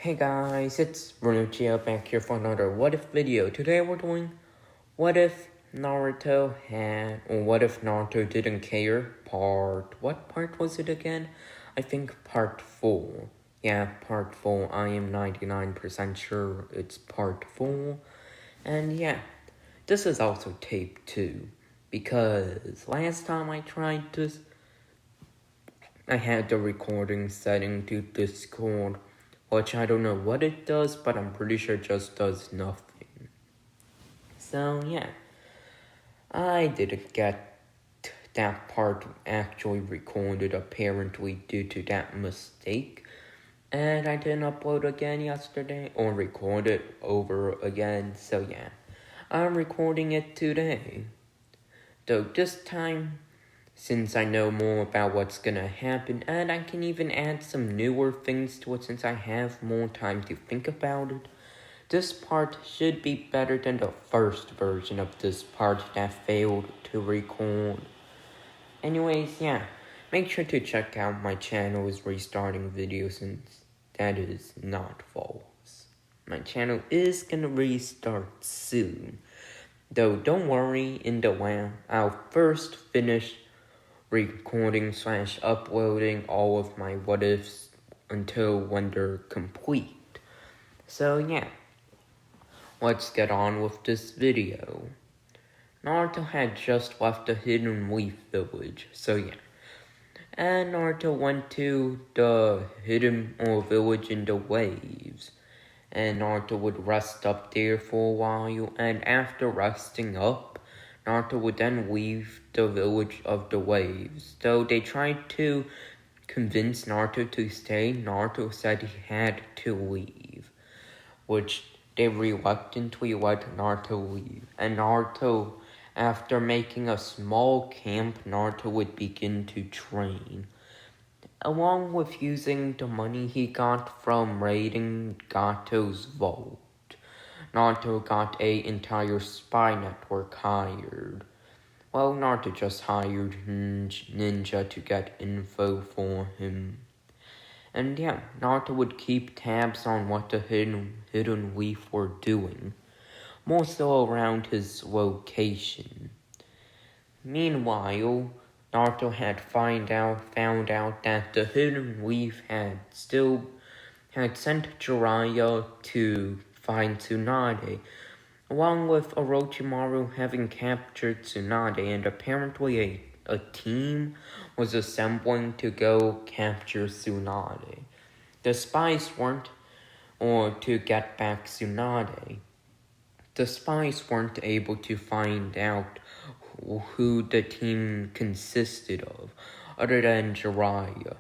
Hey guys, it's Naruto back here for another What If video. Today we're doing What If What If Naruto Didn't Care what part was it again? I think part 4. Yeah, part 4. I am 99% sure it's part 4. And yeah, this is also tape 2. Because last time I tried this, I had the recording setting to Discord, which I don't know what it does, but I'm pretty sure it just does nothing. So yeah, I didn't get that part actually recorded apparently due to that mistake. And I didn't upload again yesterday or record it over again, so yeah, I'm recording it today. Though this time, since I know more about what's gonna happen, and I can even add some newer things to it since I have more time to think about it, this part should be better than the first version of this part that failed to record. Anyways, yeah, make sure to check out my channel is restarting videos since that is not false. My channel is gonna restart soon. Though don't worry, in the way, I'll first finish recording/uploading all of my what ifs until when they're complete. So yeah, let's get on with this video. Naruto had just left the Hidden Leaf Village, so yeah. And Naruto went to the Hidden Village in the Waves. And Naruto would rest up there for a while, and after resting up, Naruto would then leave the village of the Waves. Though they tried to convince Naruto to stay, Naruto said he had to leave, which they reluctantly let Naruto leave. And Naruto, after making a small camp, Naruto would begin to train, along with using the money he got from raiding Gato's vault. Naruto got an entire spy network hired. Well, Naruto just hired Ninja to get info for him. And yeah, Naruto would keep tabs on what the Hidden Leaf were doing, more so around his location. Meanwhile, Naruto had found out that the Hidden Leaf had sent Jiraiya to find Tsunade, along with Orochimaru having captured Tsunade, and apparently a team was assembling to go capture Tsunade. The spies weren't, or to get back Tsunade. The spies weren't able to find out who the team consisted of, other than Jiraiya.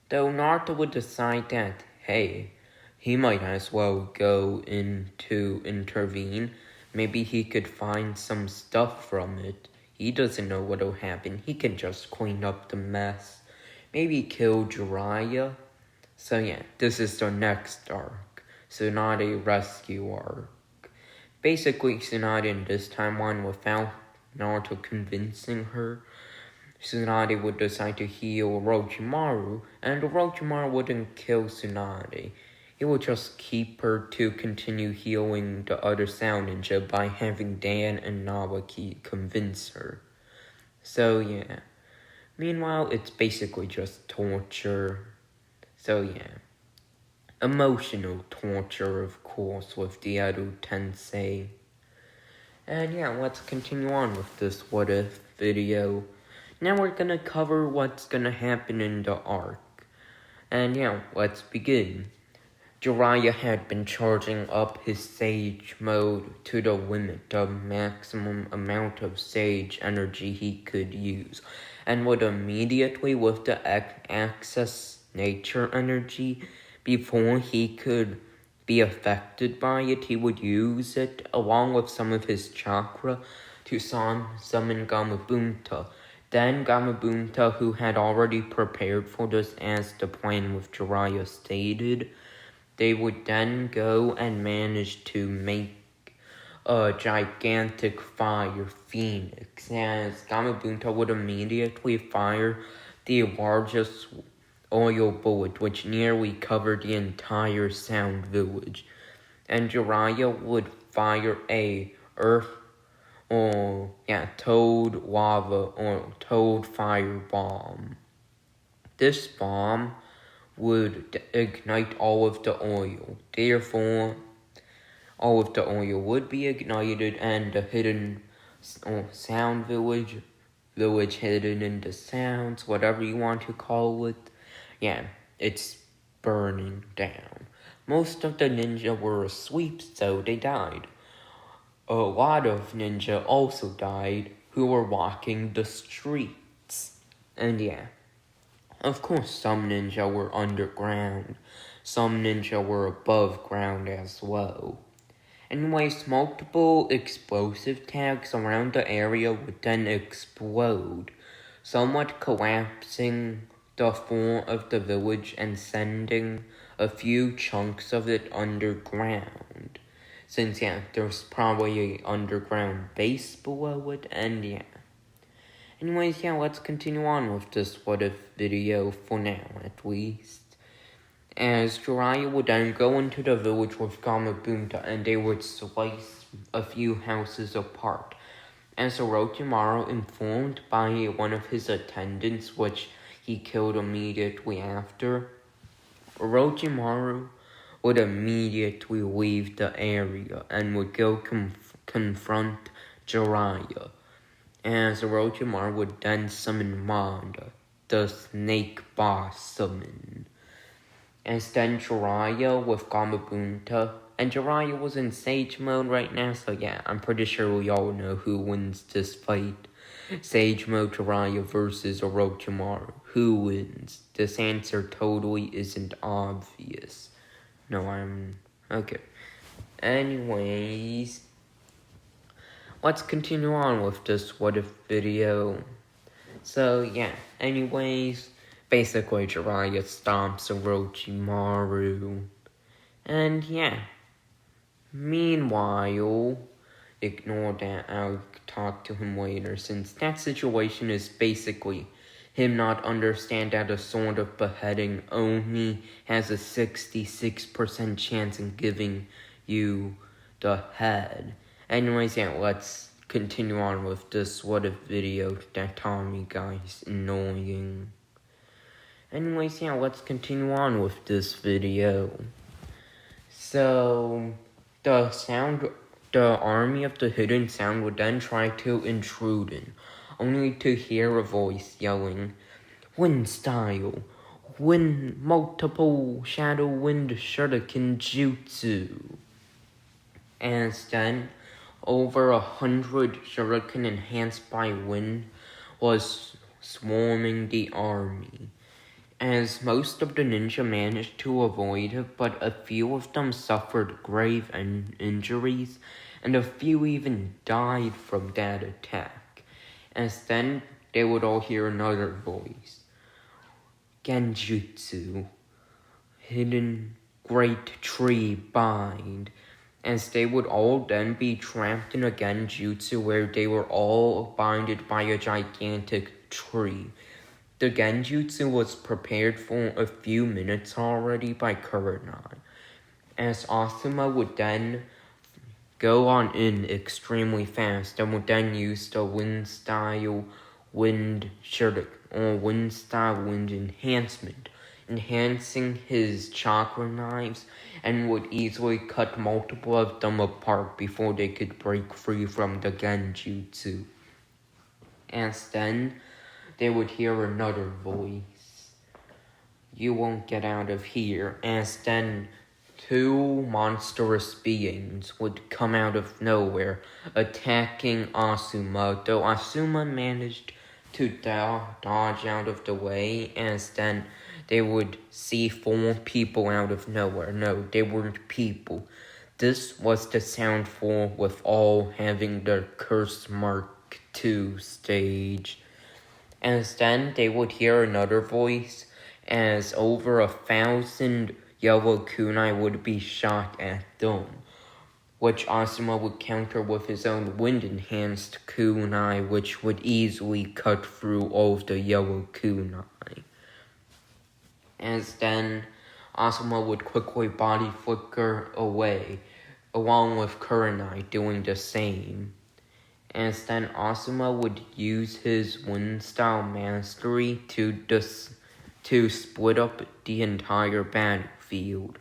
Though Naruto would decide that, hey, he might as well go in to intervene. Maybe he could find some stuff from it. He doesn't know what'll happen. He can just clean up the mess. Maybe kill Jiraiya. So yeah, this is the next arc. Tsunade Rescue Arc. Basically, Tsunade in this timeline, without Naruto convincing her, Tsunade would decide to heal Orochimaru, and Orochimaru wouldn't kill Tsunade. He would just keep her to continue healing the other Sound Ninja by having Dan and Nawaki convince her. So yeah. Meanwhile, it's basically just torture. So yeah. Emotional torture, of course, with the Edo Tensei. And yeah, let's continue on with this what if video. Now we're gonna cover what's gonna happen in the arc. And yeah, let's begin. Jiraiya had been charging up his Sage mode to the limit, the maximum amount of Sage energy he could use, and would immediately, with the access nature energy, before he could be affected by it, he would use it, along with some of his chakra, to summon Gamabunta. Then Gamabunta, who had already prepared for this as the plan with Jiraiya stated, they would then go and manage to make a gigantic fire phoenix, as Gamabunta would immediately fire the largest oil bullet which nearly covered the entire Sound Village, and Jiraiya would fire a toad lava or toad fire bomb. This bomb would ignite all of the oil. Therefore, all of the oil would be ignited, and the hidden Sound Village hidden in the sounds, whatever you want to call it, it's burning down. Most of the ninja were asleep, so they died. A lot of ninja also died who were walking the streets. And of course some ninja were underground. Some ninja were above ground as well. Anyways, multiple explosive tags around the area would then explode, somewhat collapsing the floor of the village and sending a few chunks of it underground. Since, there's probably an underground base below it, and Anyways, let's continue on with this what if video for now, at least. As Jiraiya would then go into the village with Gamabunta, and they would slice a few houses apart. As Orochimaru, informed by one of his attendants, which he killed immediately after, Orochimaru would immediately leave the area and would go confront Jiraiya. As Orochimaru would then summon Manda, the snake boss summon. As then Jiraiya with Gamabunta, and Jiraiya was in Sage mode right now, so I'm pretty sure we all know who wins this fight. Sage mode Jiraiya versus Orochimaru. Who wins? This answer totally isn't obvious. Okay. Anyways, let's continue on with this what if video. So, anyways, basically Jiraiya stomps Orochimaru. And meanwhile, ignore that, I'll talk to him later, since that situation is basically him not understand that a sword of beheading only has a 66% chance in giving you the head. Anyways, let's continue on with this what if video that Tommy guy's annoying. Anyways, let's continue on with this video. So, the army of the hidden sound would then try to intrude in, only to hear a voice yelling, "Wind style, multiple shadow wind shuriken jutsu." As then, over 100 shuriken enhanced by wind was swarming the army. As most of the ninja managed to avoid it, but a few of them suffered grave injuries, and a few even died from that attack. As then, they would all hear another voice. Genjutsu, hidden great tree bind. As they would all then be trapped in a genjutsu where they were all binded by a gigantic tree. The genjutsu was prepared for a few minutes already by Kurenai, as Asuma would then go on in extremely fast and would then use the wind style wind enhancement, enhancing his chakra knives, and would easily cut multiple of them apart before they could break free from the genjutsu. As then, they would hear another voice. "You won't get out of here." As then, two monstrous beings would come out of nowhere, attacking Asuma, though Asuma managed to dodge out of the way. As then, they would see 4 people out of nowhere. No, they weren't people. This was the Sound 4 with all having their Curse Mark 2 stage. As then, they would hear another voice, as over 1,000 yellow kunai would be shot at them, which Asuma would counter with his own wind-enhanced kunai, which would easily cut through all of the yellow kunai. As then Asuma would quickly body flicker away, along with Kurenai doing the same. As then Asuma would use his wind style mastery to split up the entire battlefield.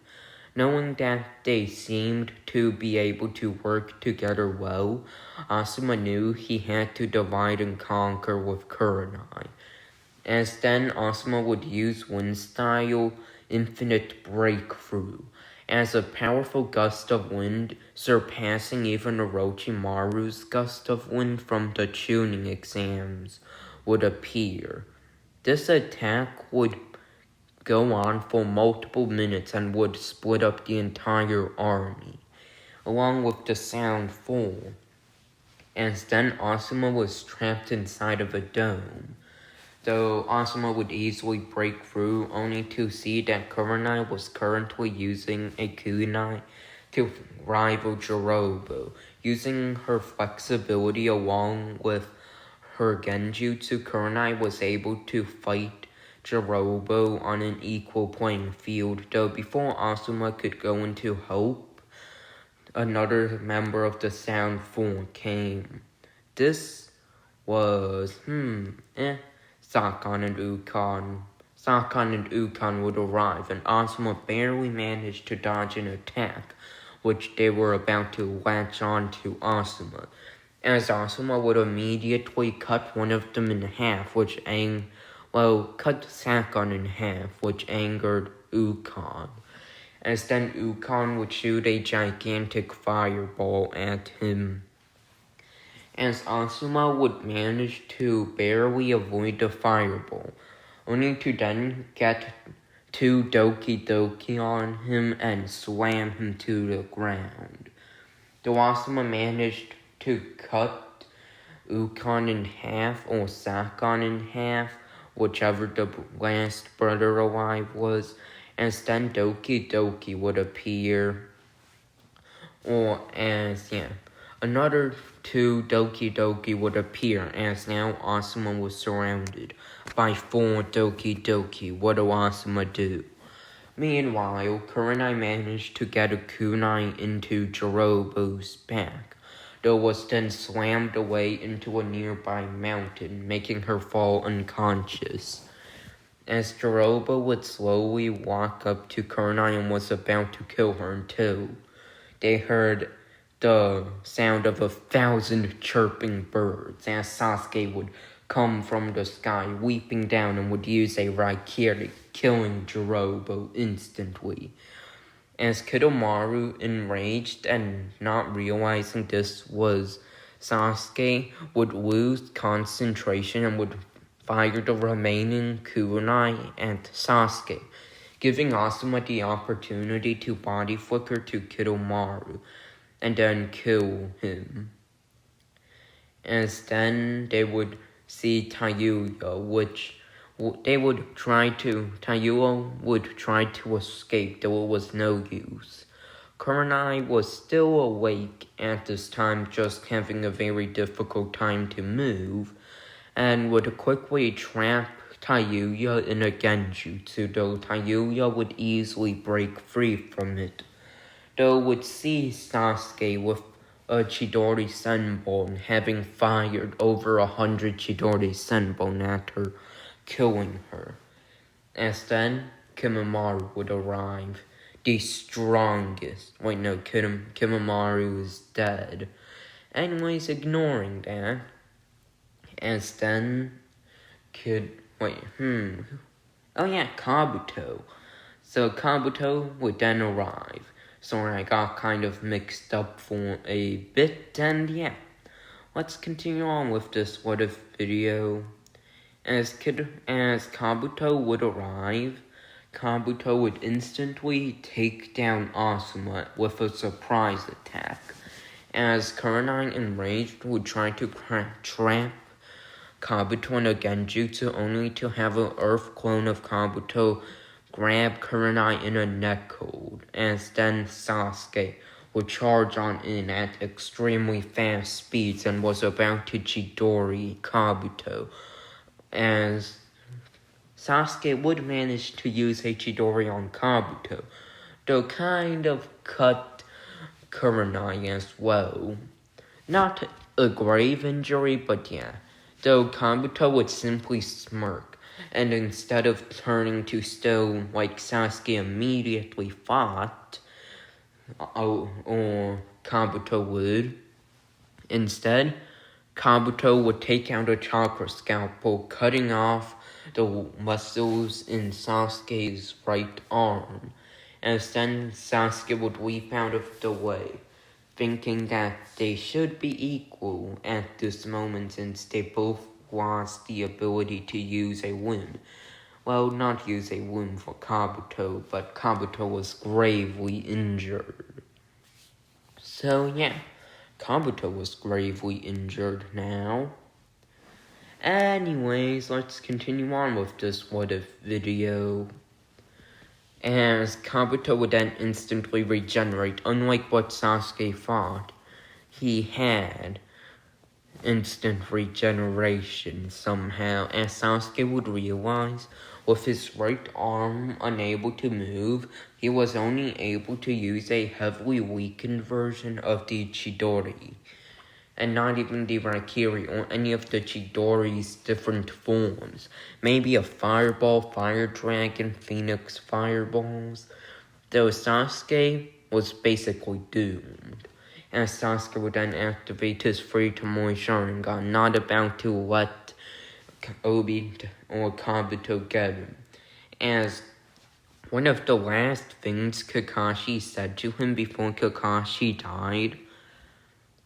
Knowing that they seemed to be able to work together well, Asuma knew he had to divide and conquer with Kurenai. As then Asuma would use wind style infinite breakthrough as a powerful gust of wind, surpassing even Orochimaru's gust of wind from the tuning exams, would appear. This attack would go on for multiple minutes and would split up the entire army, along with the sound fall. As then Asuma was trapped inside of a dome. Though Asuma would easily break through, only to see that Kurenai was currently using a kunai to rival Jirobo. Using her flexibility along with her genjutsu, Kurenai was able to fight Jirobo on an equal playing field, though before Asuma could go into hope, another member of the Sound Form came. This was, Sakon and Ukon. Sakon and Ukon would arrive, and Asuma barely managed to dodge an attack, which they were about to latch on to Asuma, as Asuma would immediately cut one of them in half, cut Sakon in half, which angered Ukon. As then Ukon would shoot a gigantic fireball at him. As Asuma would manage to barely avoid the fireball, only to then get two Doki Doki on him and slam him to the ground. Though Asuma managed to cut Ukon in half or Sakon in half, whichever the last brother alive was, as then Doki Doki would appear, another two Doki Doki would appear, as now Asuma was surrounded by 4 Doki Doki. What do Asuma do? Meanwhile, Kurenai managed to get a kunai into Jirobo's back, though was then slammed away into a nearby mountain, making her fall unconscious. As Jirobo would slowly walk up to Kurenai and was about to kill her until they heard the sound of 1,000 chirping birds, as Sasuke would come from the sky, weeping down, and would use a Raikiri, killing Jirobo instantly. As Kidomaru, enraged and not realizing this was Sasuke, would lose concentration and would fire the remaining kunai at Sasuke, giving Asuma the opportunity to body flicker to Kidomaru and then kill him. As then they would see Tayuya, Tayuya would try to escape, though it was no use. Kurenai was still awake at this time, just having a very difficult time to move, and would quickly trap Tayuya in a genjutsu, though Tayuya would easily break free from it. Though would see Sasuke with a Chidori Senbon, having fired over 100 Chidori Senbon at her, killing her. As then, Kimamaru would arrive, the strongest. Kimamaru is dead. Anyways, ignoring that, as then, Kabuto. So Kabuto would then arrive. Sorry, I got kind of mixed up for a bit, and let's continue on with this what if video. As Kabuto would arrive, Kabuto would instantly take down Asuma with a surprise attack, as Kurenai, enraged, would try to trap Kabuto in a genjutsu, only to have an earth clone of Kabuto grab Kurenai in a neck hold, as then Sasuke would charge on in at extremely fast speeds and was about to Chidori Kabuto, as Sasuke would manage to use a Chidori on Kabuto, though kind of cut Kurenai as well. Not a grave injury, but yeah. Though Kabuto would simply smirk, and instead of turning to stone like Sasuke immediately fought, or Kabuto would, instead, Kabuto would take out a chakra scalpel, cutting off the muscles in Sasuke's right arm, as then Sasuke would leap out of the way, thinking that they should be equal at this moment since they both lost the ability to use a limb. Well, not use a limb for Kabuto, but Kabuto was gravely injured. So yeah, Kabuto was gravely injured now. Anyways, let's continue on with this what if video. As Kabuto would then instantly regenerate, unlike what Sasuke thought. He had instant regeneration somehow, as Sasuke would realize with his right arm unable to move, he was only able to use a heavily weakened version of the Chidori, and not even the Raikiri or any of the Chidori's different forms. Maybe a Fireball, Fire Dragon, Phoenix Fireballs. Though Sasuke was basically doomed, as Sasuke would then activate his free Tomoe Sharingan, not about to let Obi or Kabuto get him. As one of the last things Kakashi said to him before Kakashi died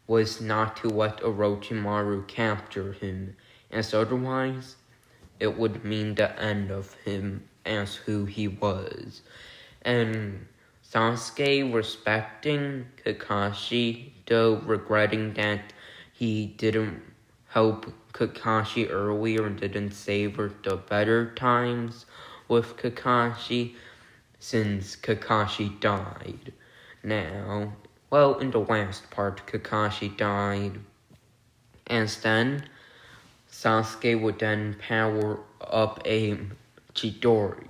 was not to let Orochimaru capture him, as otherwise it would mean the end of him as who he was. And Sasuke respecting Kakashi, though regretting that he didn't help Kakashi earlier and didn't savor the better times with Kakashi since Kakashi died. Now, well, in the last part, Kakashi died. As then, Sasuke would then power up a Chidori.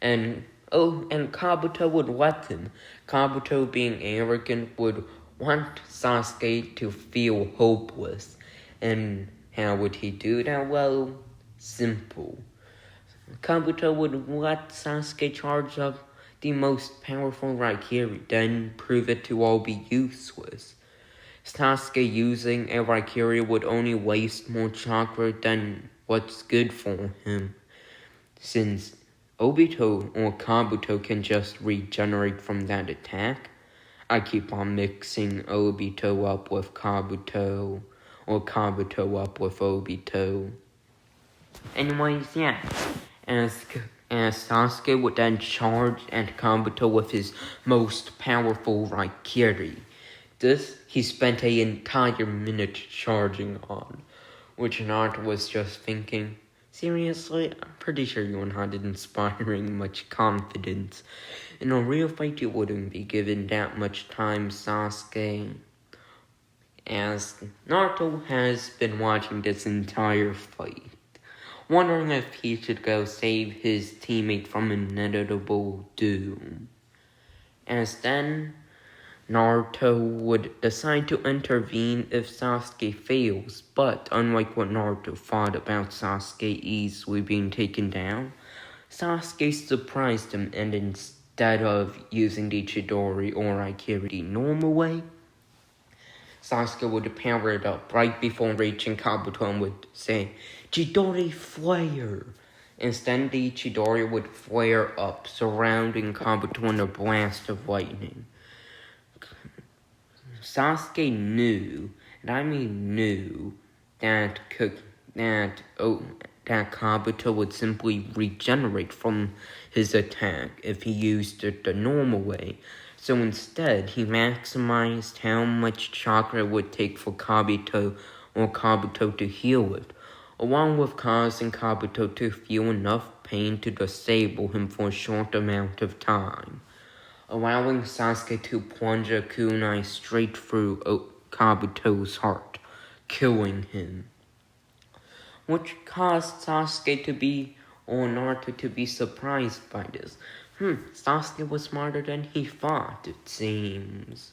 And Kabuto would let him. Kabuto, being arrogant, would want Sasuke to feel hopeless. And how would he do that? Well, simple. Kabuto would let Sasuke charge up the most powerful Raikiri, then prove it to all be useless. Sasuke using a Raikiri would only waste more chakra than what's good for him, since Obito or Kabuto can just regenerate from that attack. I keep on mixing Obito up with Kabuto, or Kabuto up with Obito. Anyways, yeah, as Sasuke would then charge at Kabuto with his most powerful Raikiri. This he spent an entire minute charging on, which Naruto was just thinking, seriously, I'm pretty sure you're not inspiring much confidence. In a real fight, you wouldn't be given that much time, Sasuke. As Naruto has been watching this entire fight, wondering if he should go save his teammate from inevitable doom. As then, Naruto would decide to intervene if Sasuke fails, but unlike what Naruto thought about Sasuke easily being taken down, Sasuke surprised him, and instead of using the Chidori or Raikiri the normal way, Sasuke would power it up right before reaching Kabuto and would say, "Chidori Flare!" Instead, the Chidori would flare up, surrounding Kabuto in a blast of lightning. Sasuke knew, and I mean knew, that Kabuto would simply regenerate from his attack if he used it the normal way. So instead, he maximized how much chakra it would take for Kabuto to heal it, along with causing Kabuto to feel enough pain to disable him for a short amount of time, allowing Sasuke to plunge a kunai straight through Kabuto's heart, killing him, which caused Sasuke to be or Naruto to be surprised by this. Sasuke was smarter than he thought, it seems.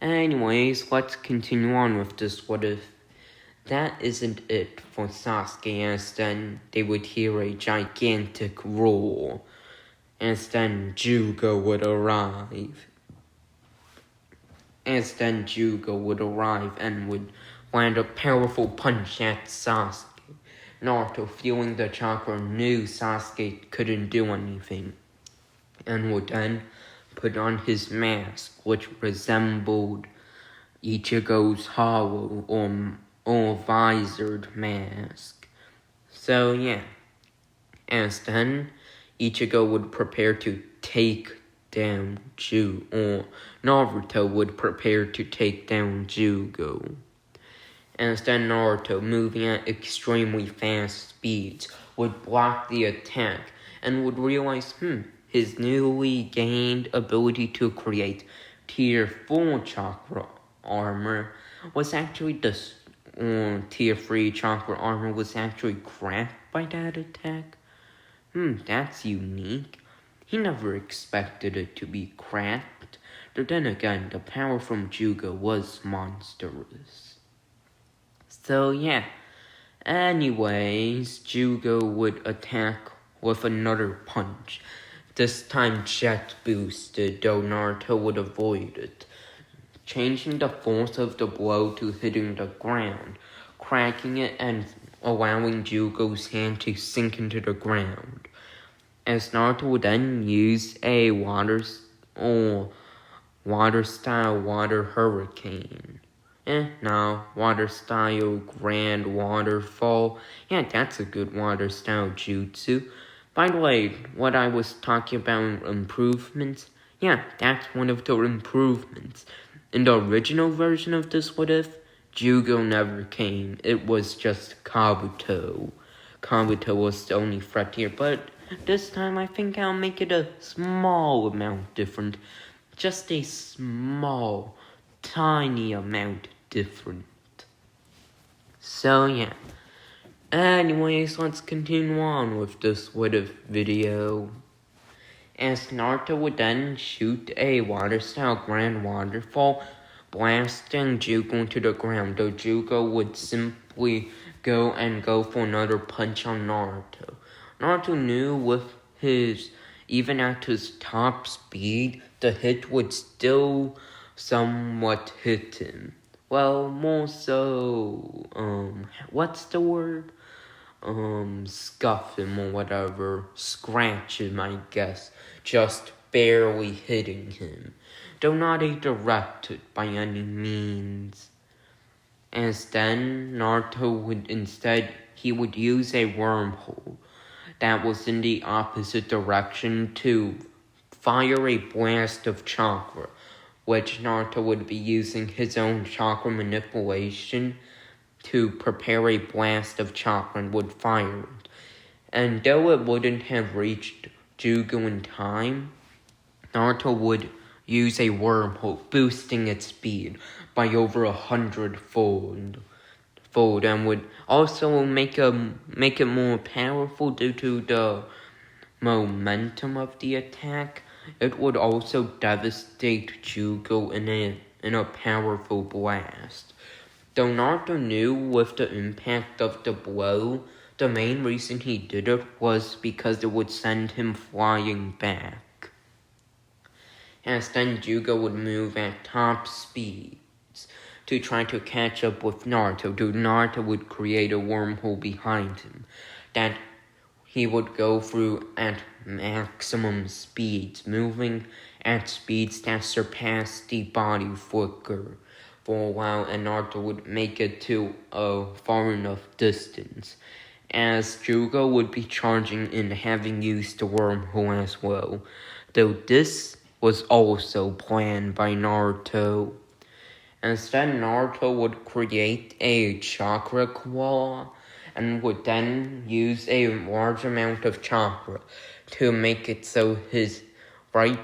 Anyways, let's continue on with this what if. That isn't it for Sasuke, as then they would hear a gigantic roar, as then Juga would arrive. And would land a powerful punch at Sasuke. Naruto, feeling the chakra, knew Sasuke couldn't do anything, and would then put on his mask, which resembled Ichigo's hollow or visored mask. So yeah, as then Ichigo would prepare to take down or Naruto would prepare to take down Jugo. As then Naruto, moving at extremely fast speeds, would block the attack and would realize, his newly gained ability to create Tier 4 chakra armor was actually Tier 3 chakra armor was actually cracked by that attack. That's unique. He never expected it to be cracked. But then again, the power from Juga was monstrous. So yeah. Anyways, Juga would attack with another punch. This time jet boosted, though Naruto would avoid it, changing the force of the blow to hitting the ground, cracking it and allowing Jugo's hand to sink into the ground. As Naruto would then use a water hurricane. Water style grand waterfall. Yeah, that's a good water style jutsu. By the way, what I was talking about improvements, yeah, that's one of the improvements. In the original version of this what if, Jugo never came. It was just Kabuto. Kabuto was the only threat here, but this time I think I'll make it a small amount different. Just a small, tiny amount different. So yeah. Anyways, let's continue on with this what if video. As Naruto would then shoot a water-style grand waterfall, blasting Jugo into the ground, though Jugo would simply go for another punch on Naruto. Naruto knew with even at his top speed, the hit would still somewhat hit him. Well, more so, what's the word? Scuff him or whatever, scratch him, I guess, just barely hitting him, though not a direct hit by any means. As then, Naruto would use a wormhole that was in the opposite direction to fire a blast of chakra, which Naruto would be using his own chakra manipulation to prepare a blast of chakra and would fire it. And though it wouldn't have reached Jugo in time, Naruto would use a wormhole, boosting its speed by over 100-fold. And would also make it more powerful due to the momentum of the attack. It would also devastate Jugo in a powerful blast. Though Naruto knew with the impact of the blow, the main reason he did it was because it would send him flying back. As then Jugo would move at top speeds to try to catch up with Naruto, though Naruto would create a wormhole behind him that he would go through at maximum speeds, moving at speeds that surpass the body quicker for a while, and Naruto would make it to a far enough distance, as Jugo would be charging in having used the wormhole as well, though this was also planned by Naruto. Instead, Naruto would create a chakra claw and would then use a large amount of chakra to make it so his right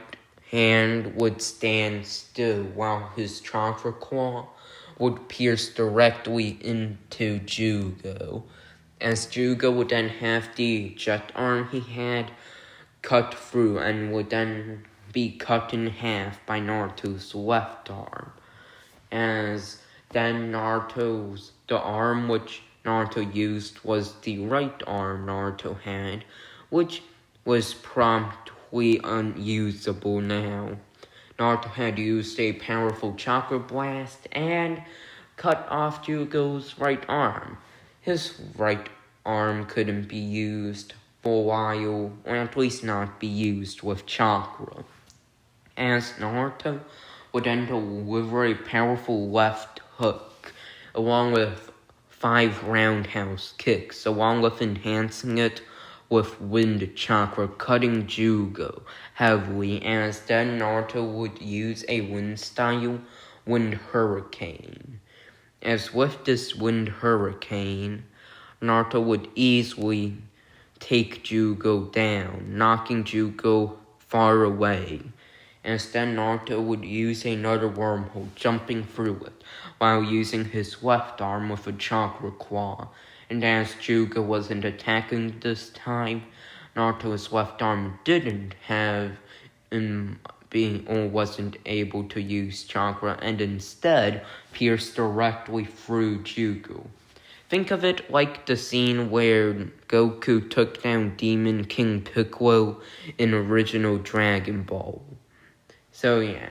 hand would stand still while his chakra claw would pierce directly into Jugo. as Juga would then have the jet arm he had cut through and would then be cut in half by Naruto's left arm. As then the arm which Naruto used was the right arm Naruto had, which was promptly unusable now. Naruto had used a powerful chakra blast and cut off Jugo's right arm. His right arm couldn't be used for a while, or at least not be used with chakra. As Naruto would then deliver a powerful left hook, along with 5 roundhouse kicks, along with enhancing it with wind chakra, cutting Jugo heavily, as then Naruto would use a wind style, wind hurricane. As with this wind hurricane, Naruto would easily take Jugo down, knocking Jugo far away. As then Naruto would use another wormhole, jumping through it, while using his left arm with a chakra claw. And as Juga wasn't attacking this time, Naruto's left arm didn't have or wasn't able to use chakra, and instead pierced directly through Jugo. Think of it like the scene where Goku took down Demon King Piccolo in original Dragon Ball. So yeah.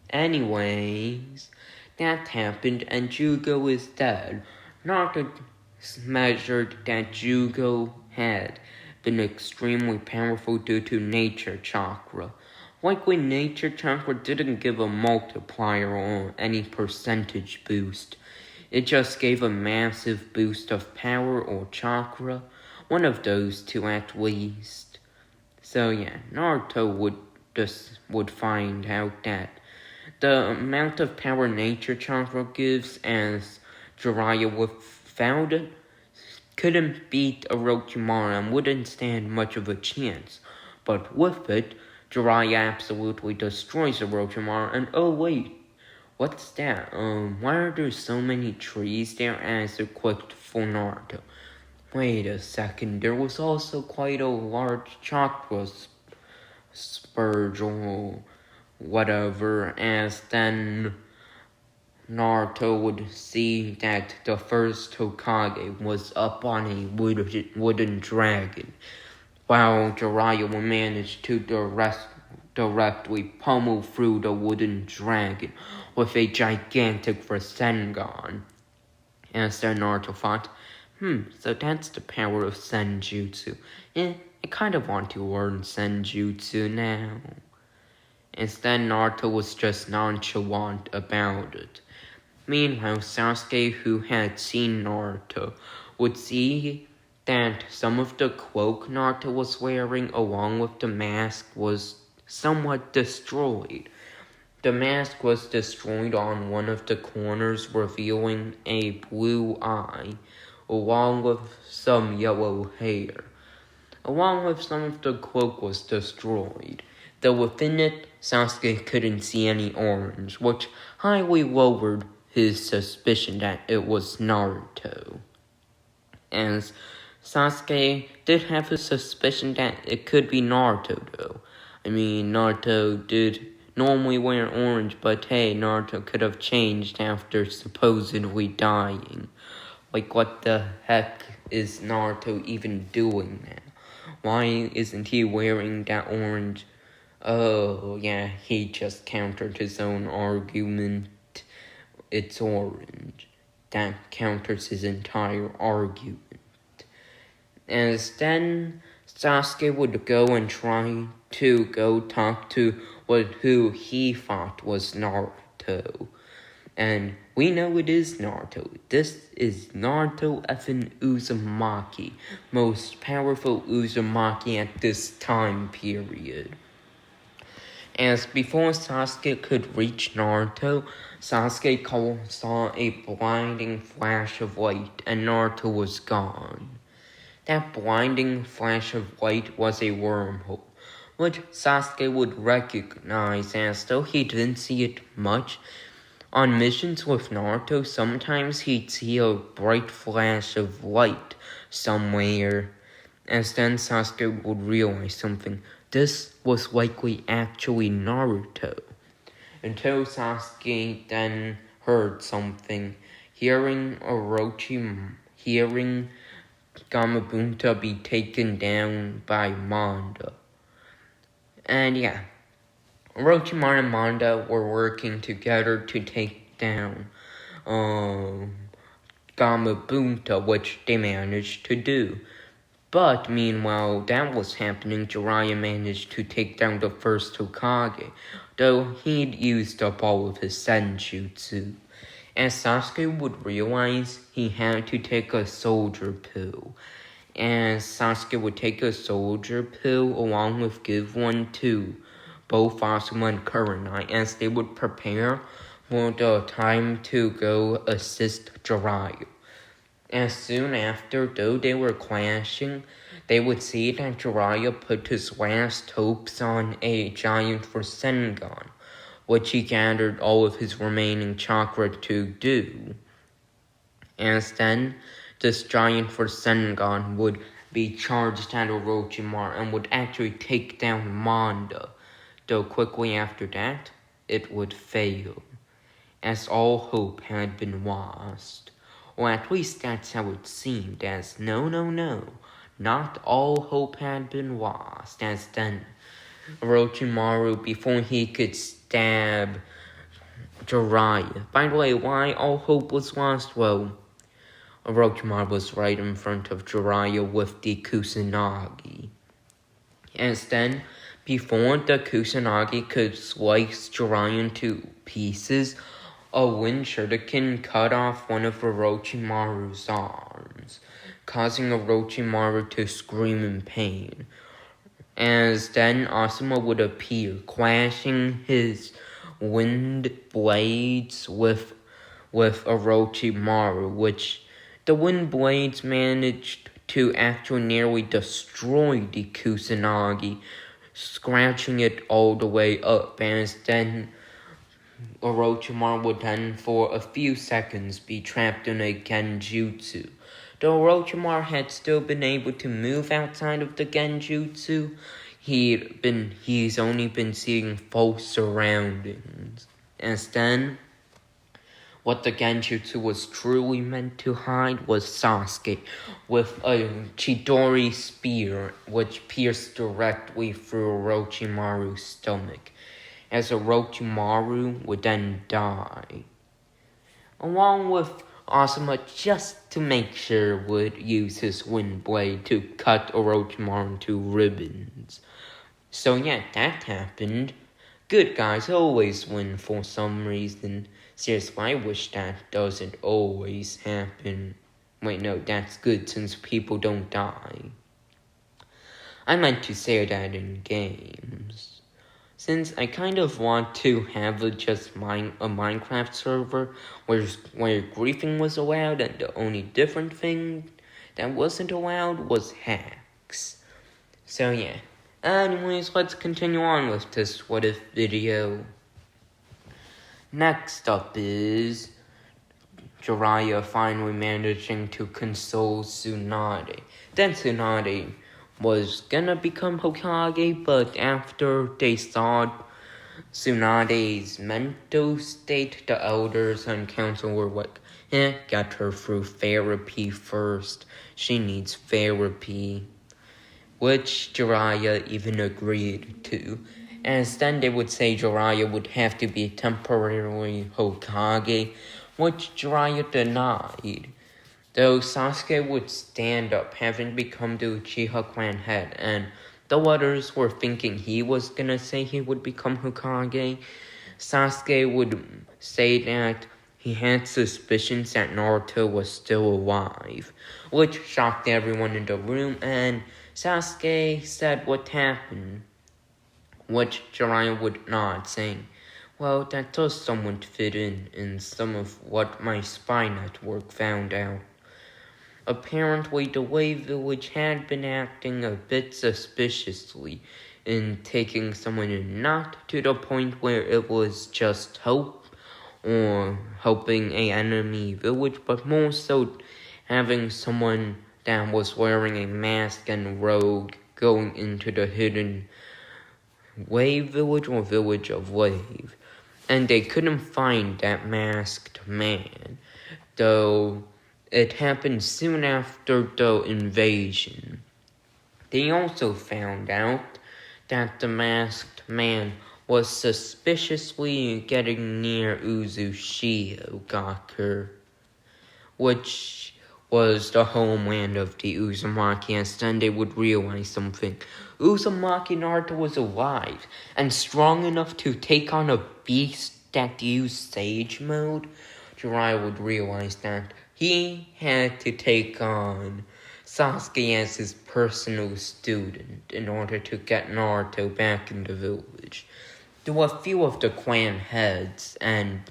Anyways, that happened and Jugo is dead. Naruto measured that Jugo had been extremely powerful due to nature chakra. Likely nature chakra didn't give a multiplier or any percentage boost. It just gave a massive boost of power or chakra, one of those two at least. So yeah, Naruto would find out that the amount of power nature chakra gives, as Jiraiya would found it, couldn't beat Orochimaru and wouldn't stand much of a chance. But with it, Jiraiya absolutely destroys Orochimaru, and oh wait, what's that? Why are there so many trees there? As it clicked for Naruto. Wait a second, there was also quite a large chakra spurge or whatever, as then Naruto would see that the first Hokage was up on a wooden dragon, while Jiraiya would manage to directly pummel through the wooden dragon with a gigantic Rasengan. As then Naruto thought, so that's the power of Senjutsu. I kind of want to learn Senjutsu now. Instead, Naruto was just nonchalant about it. Meanwhile, Sasuke, who had seen Naruto, would see that some of the cloak Naruto was wearing, along with the mask, was somewhat destroyed. The mask was destroyed on one of the corners, revealing a blue eye, along with some yellow hair. Along with some of the cloak was destroyed, though within it, Sasuke couldn't see any orange, which highly lowered his suspicion that it was Naruto. As Sasuke did have a suspicion that it could be Naruto, though. I mean, Naruto did normally wear orange, but hey, Naruto could have changed after supposedly dying. Like, what the heck is Naruto even doing now? Why isn't he wearing that orange? Oh, yeah, he just countered his own argument. It's orange. That counters his entire argument. As then Sasuke would go and try to go talk to who he thought was Naruto. And we know it is Naruto. This is Naruto effing Uzumaki, most powerful Uzumaki at this time period. As before Sasuke could reach Naruto, Sasuke saw a blinding flash of light, and Naruto was gone. That blinding flash of light was a wormhole, which Sasuke would recognize, as though he didn't see it much, On missions with Naruto, sometimes he'd see a bright flash of light somewhere, as then Sasuke would realize something. This was likely actually Naruto. Until Sasuke then heard something, hearing Gamabunta be taken down by Manda. And yeah, Orochimaru and Manda were working together to take down Gamabunta, which they managed to do. But meanwhile that was happening, Jiraiya managed to take down the first Hokage, though he'd used up all of his senjutsu. As Sasuke would realize, he had to take a soldier pill. As Sasuke would take a soldier pill along with give one to both Asuma and Kurenai as they would prepare for the time to go assist Jiraiya. As soon after, though they were clashing, they would see that Jiraiya put his last hopes on a giant Rasengan, which he gathered all of his remaining chakra to do. As then, this giant Rasengan would be charged at Orochimaru and would actually take down Manda, though quickly after that, it would fail, as all hope had been lost. Or at least that's how it seemed, as no, not all hope had been lost, as then Orochimaru, before he could stab Jiraiya. By the way, why all hope was lost? Well, Orochimaru was right in front of Jiraiya with the Kusanagi. As then, before the Kusanagi could slice Jiraiya into pieces, a wind shuriken cut off one of Orochimaru's arms, causing Orochimaru to scream in pain. As then Asuma would appear, clashing his wind blades with Orochimaru, which the wind blades managed to actually nearly destroy the Kusanagi, scratching it all the way up, as then Orochimaru would then for a few seconds be trapped in a genjutsu. Though Orochimaru had still been able to move outside of the genjutsu, he's only been seeing false surroundings. As then, what the genjutsu was truly meant to hide was Sasuke, with a Chidori spear which pierced directly through Orochimaru's stomach, as Orochimaru would then die. Along with Asuma, just to make sure, would use his wind blade to cut Orochimaru into ribbons. So yeah, that happened. Good guys always win for some reason. Seriously, I wish that doesn't always happen. Wait, no, that's good since people don't die. I meant to say that in games. Since I kind of want to have a Minecraft server where griefing was allowed, and the only different thing that wasn't allowed was hacks. So yeah. Anyways, let's continue on with this what if video. Next up is Jiraiya finally managing to console Tsunade. Then Tsunade was gonna become Hokage, but after they saw Tsunade's mental state, the elders and council were like, get her through therapy first. She needs therapy. Which Jiraiya even agreed to. As then they would say Jiraiya would have to be temporarily Hokage, which Jiraiya denied. Though Sasuke would stand up, having become the Uchiha clan head, and the others were thinking he was gonna say he would become Hokage, Sasuke would say that he had suspicions that Naruto was still alive, which shocked everyone in the room, and Sasuke said what happened, which Jiraiya would nod, saying, well, that does somewhat fit in some of what my spy network found out. Apparently, the Way Village had been acting a bit suspiciously in taking someone in, not to the point where it was just hope or helping a enemy village, but more so having someone that was wearing a mask and rogue going into the hidden Wave Village or Village of Wave. And they couldn't find that masked man, though it happened soon after the invasion. They also found out that the masked man was suspiciously getting near Uzushio Gaku, which was the homeland of the Uzumaki, and then they would realize something. Uzumaki Naruto was alive and strong enough to take on a beast that used Sage Mode. Jiraiya would realize that he had to take on Sasuke as his personal student in order to get Naruto back in the village. There were a few of the clan heads and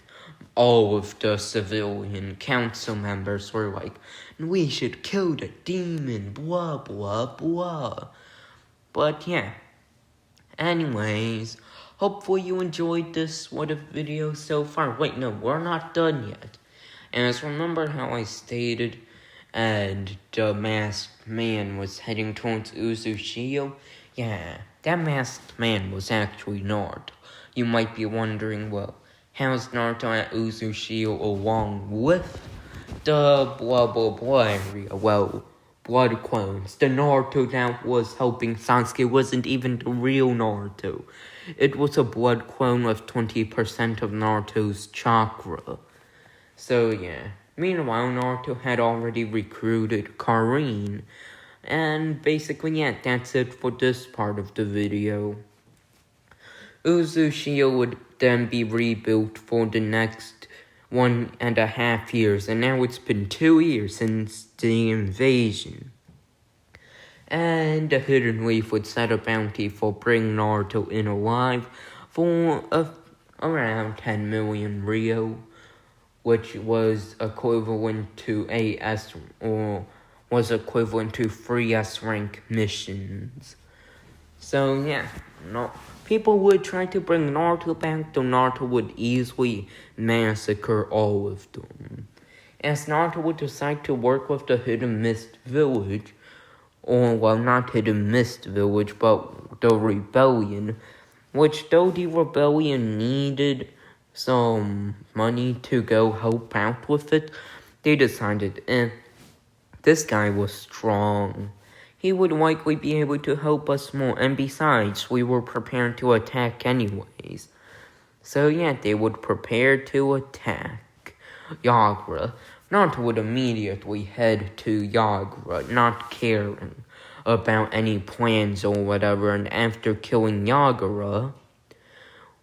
all of the civilian council members were like, we should kill the demon, blah, blah, blah. But yeah. Anyways, hopefully you enjoyed this video so far. Wait, no, we're not done yet. As remember how I stated, and the masked man was heading towards Uzushio? Yeah, that masked man was actually Naruto. You might be wondering, well, how's Naruto at Uzushio along with the blah blah blah area? Well, blood clones. The Naruto that was helping Sasuke wasn't even the real Naruto. It was a blood clone with 20% of Naruto's chakra. So yeah. Meanwhile, Naruto had already recruited Karin. And basically, yeah, that's it for this part of the video. Uzushio would then be rebuilt for the next 1.5 years, and now it's been 2 years since the invasion. And the Hidden Leaf would set a bounty for bringing Naruto in alive for around 10 million Rio, which was equivalent to was equivalent to 3 S-rank missions. So yeah, people would try to bring Naruto back, though Naruto would easily massacre all of them. As Naruto would decide to work with the Hidden Mist Village, or well, not Hidden Mist Village, but the Rebellion, which though the Rebellion needed some money to go help out with it, they decided, this guy was strong. He would likely be able to help us more, and besides, we were prepared to attack anyways. So yeah, they would prepare to attack Yagura. Naruto would immediately head to Yagura, not caring about any plans or whatever, and after killing Yagura,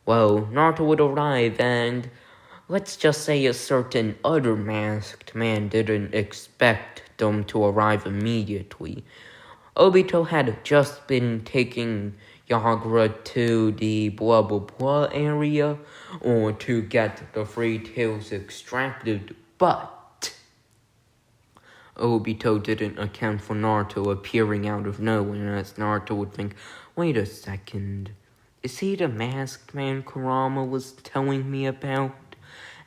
well, Naruto would arrive and, let's just say a certain other masked man didn't expect them to arrive immediately. Obito had just been taking Yagura to the blah blah blah area, or to get the 3 tails extracted, but Obito didn't account for Naruto appearing out of nowhere, as Naruto would think, wait a second, is he the masked man Kurama was telling me about?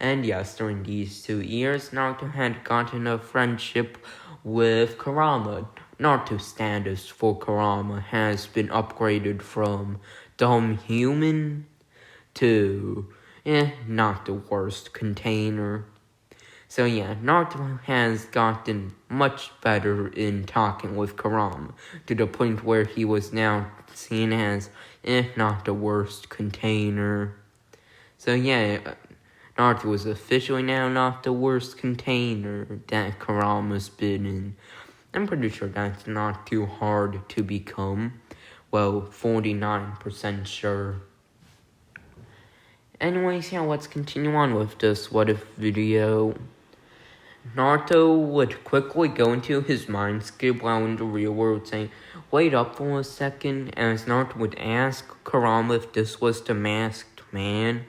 And yes, during these 2 years, Naruto had gotten a friendship with Kurama. Naruto's status for Kurama has been upgraded from dumb human to, not the worst container. So yeah, Naruto has gotten much better in talking with Kurama, to the point where he was now seen as, not the worst container. So yeah, Naruto was officially now not the worst container that Kurama's been in. I'm pretty sure that's not too hard to become. Well, 49% sure. Anyways, yeah, let's continue on with this what if video. Naruto would quickly go into his mindscape while in the real world, saying, wait up for a second, as Naruto would ask Kurama if this was the masked man,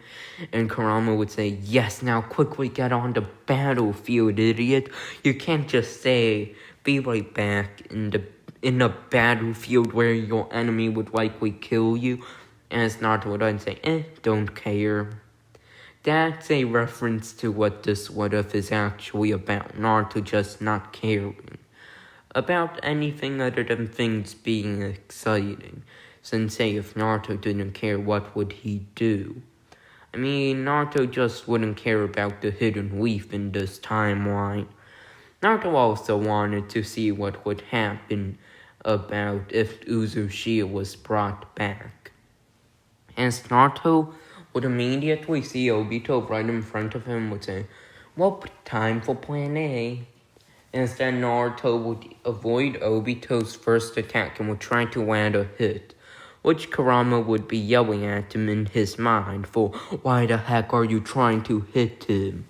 and Kurama would say, yes, now quickly get on the battlefield, idiot. You can't just say, be right back in a battlefield where your enemy would likely kill you, as Naruto would then say, don't care. That's a reference to what this what if is actually about, Naruto just not caring about anything other than things being exciting. Since say if Naruto didn't care, what would he do? I mean, Naruto just wouldn't care about the hidden leaf in this timeline. Naruto also wanted to see what would happen about if Uzumaki was brought back. As Naruto would immediately see Obito right in front of him would say, well, time for plan A. Instead, Naruto would avoid Obito's first attack and would try to land a hit, which Kurama would be yelling at him in his mind for, why the heck are you trying to hit him?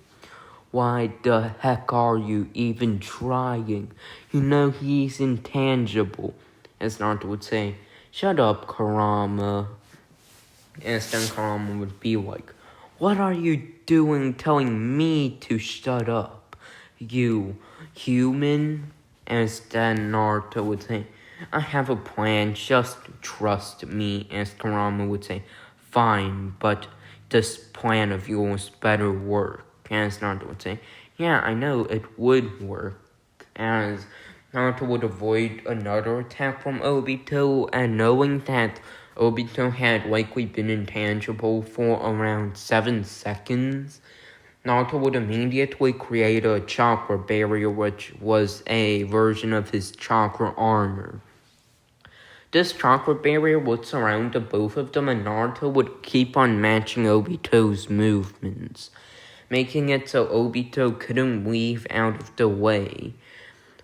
Why the heck are you even trying? You know he's intangible. As Naruto would say, shut up, Kurama. And then Kurama would be like, what are you doing telling me to shut up? You human? And then Naruto would say, I have a plan, just trust me. As Kurama would say, fine, but this plan of yours better work. As Naruto would say, yeah, I know it would work. As Naruto would avoid another attack from Obito, and knowing that Obito had likely been intangible for around 7 seconds, Naruto would immediately create a chakra barrier, which was a version of his chakra armor. This chakra barrier would surround the both of them, and Naruto would keep on matching Obito's movements, making it so Obito couldn't weave out of the way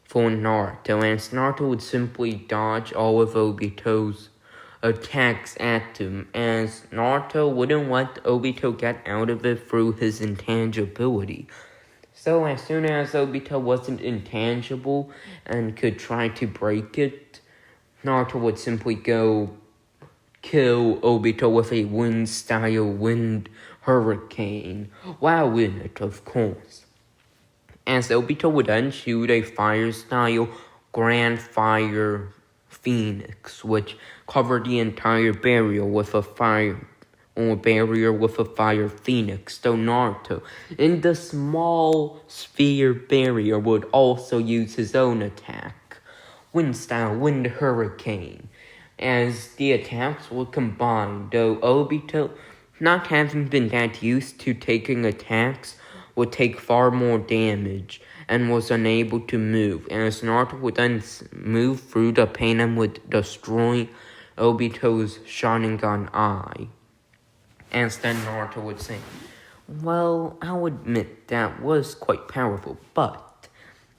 for Naruto, and Naruto would simply dodge all of Obito's attacks at him, as Naruto wouldn't let Obito get out of it through his intangibility. So as soon as Obito wasn't intangible and could try to break it, Naruto would simply go kill Obito with a wind-style wind hurricane, while in it, of course. As Obito would then shoot a fire-style Grand Fire Phoenix, which covered the entire barrier with a fire phoenix. So Naruto, in the small sphere barrier, would also use his own attack, wind-style wind hurricane. As the attacks would combine, though Obito, not having been that used to taking attacks, would take far more damage and was unable to move, as Naruto would then move through the pain and would destroy Obito's Sharingan eye. And then Naruto would say, well, I'll admit that was quite powerful, but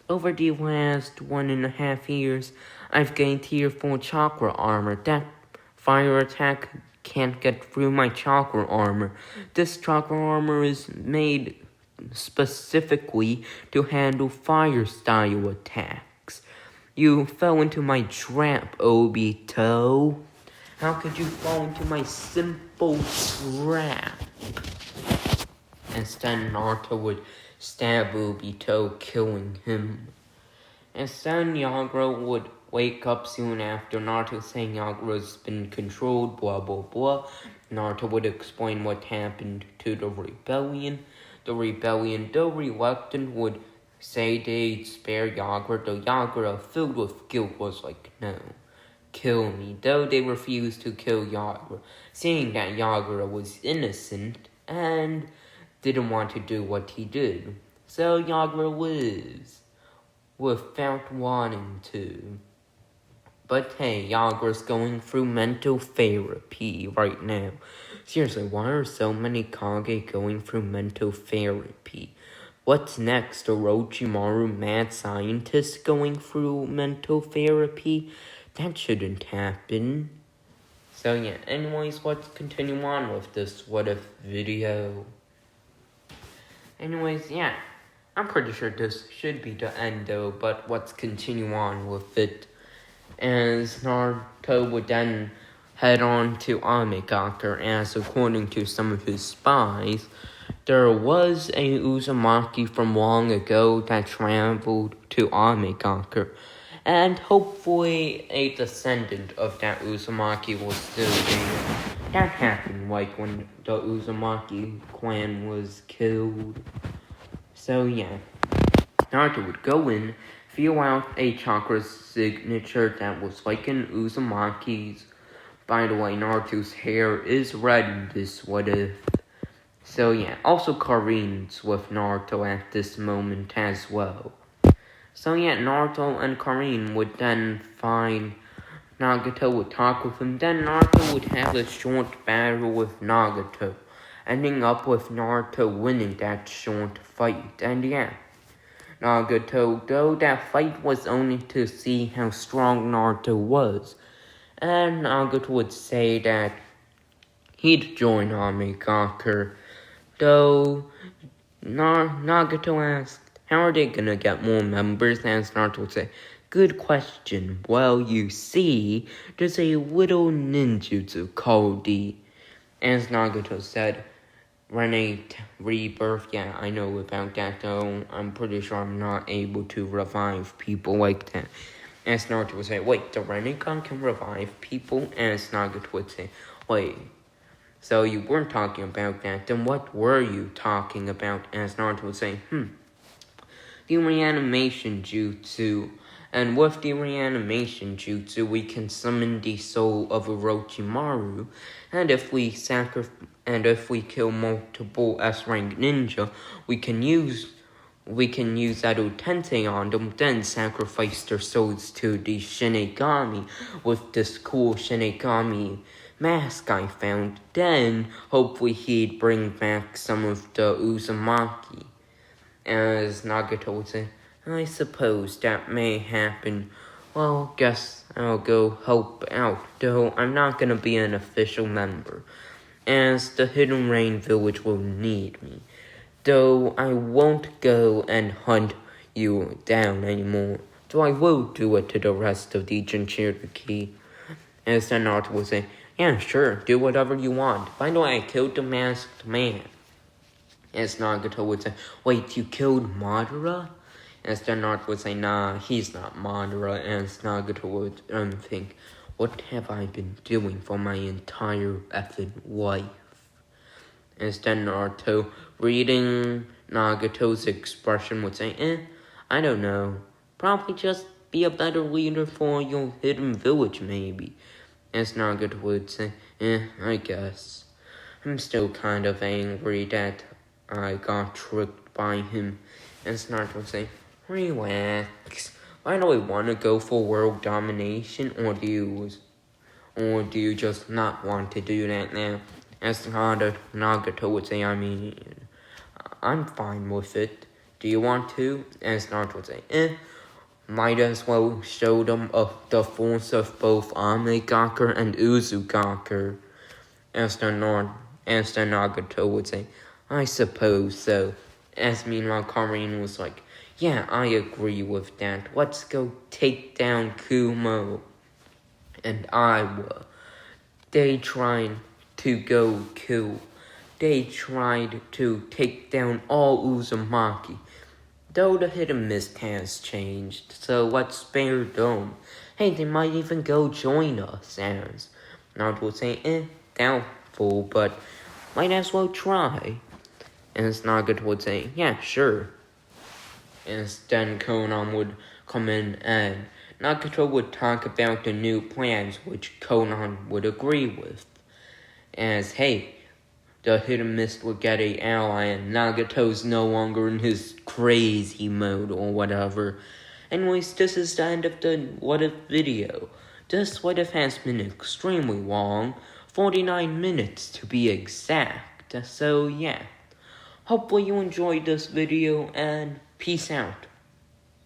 over the last 1.5 years, I've gained Tier 4 chakra armor. That fire attack can't get through my chakra armor. This chakra armor is made specifically to handle fire-style attacks. You fell into my trap, Obito. How could you fall into my simple trap? And then Naruto would stab Obito, killing him. And then Yagura would wake up soon after Naruto saying Yagura's been controlled, blah blah blah. Naruto would explain what happened to the rebellion. The rebellion, though reluctant, would say they'd spare Yagura, though Yagura, filled with guilt, was like, no, kill me, though they refused to kill Yagura, saying that Yagura was innocent and didn't want to do what he did. So Yagura lives, without wanting to. But hey, Yagura's going through mental therapy right now. Seriously, why are so many Kage going through mental therapy? What's next? Orochimaru, mad scientist, going through mental therapy? That shouldn't happen. So yeah, anyways, let's continue on with this what if video. Anyways, yeah, I'm pretty sure this should be the end though, but let's continue on with it. As Naruto would then head on to Amigaka, as according to some of his spies, there was a Uzumaki from long ago that traveled to Amigaka, and hopefully a descendant of that Uzumaki was still there. that happened, like when the Uzumaki clan was killed. So yeah, Naruto would go in, feel out a chakra signature that was like an Uzumaki's. By the way, Naruto's hair is red in this what if. So yeah, also Karin's with Naruto at this moment as well. So yeah, Naruto and Karin would then find Nagato would talk with him, then Naruto would have a short battle with Nagato, ending up with Naruto winning that short fight. And yeah, Nagato, though that fight was only to see how strong Naruto was, and Nagato would say that he'd join Amigakure, though Nagato asked, how are they gonna get more members? And Naruto would say, good question. Well, you see, there's a little ninjutsu called the, as Nagato said, Renate Rebirth. Yeah, I know about that, though. I'm pretty sure I'm not able to revive people like that. As Naruto would say, wait, the Rinnegan can revive people? As Nagato would say, wait, so you weren't talking about that, then what were you talking about? As Naruto would say, the reanimation jutsu. And with the reanimation jutsu, we can summon the soul of Orochimaru. And if we kill multiple S-rank ninja, we can use Edo Tensei on them, then sacrifice their souls to the Shinigami with this cool Shinigami mask I found. Then, hopefully he'd bring back some of the Uzumaki. As Nagato would say, I suppose that may happen. Well, guess I'll go help out, though I'm not gonna be an official member, as the Hidden Rain Village will need me. Though I won't go and hunt you down anymore, though I will do it to the rest of the Jinchuriki. As the Naruto would say, yeah, sure, do whatever you want. By the way, I killed the masked man. As Nagato would say, wait, you killed Madara? As the Naruto would say, nah, he's not Madara. As Nagato would think, what have I been doing for my entire effing life? As then Naruto, reading Nagato's expression, would say, I don't know. Probably just be a better leader for your hidden village, maybe. As Nagato would say, I guess. I'm still kind of angry that I got tricked by him. As Naruto would say, relax. Why do I want to go for world domination, or do you just not want to do that now? As Nagato would say, I'm fine with it. Do you want to? As Naruto would say, might as well show them the force of both Amigakure and Uzumaki. As the Nagato would say, I suppose so. As meanwhile, Karin was like, yeah, I agree with that. Let's go take down Kumo and Iwa. They tried to take down all Uzumaki. Though the hidden mist has changed, so let's spare them. Hey, they might even go join us, as Naruto would say, doubtful, but might as well try. And Nagato would say, yeah, sure. And then Konan would come in and Nagato would talk about the new plans, which Konan would agree with. As, hey, the Hidden Mist would get an ally and Nagato's no longer in his crazy mode or whatever. Anyways, this is the end of the What If video. This What If has been extremely long, 49 minutes to be exact. So yeah, hopefully you enjoyed this video and peace out.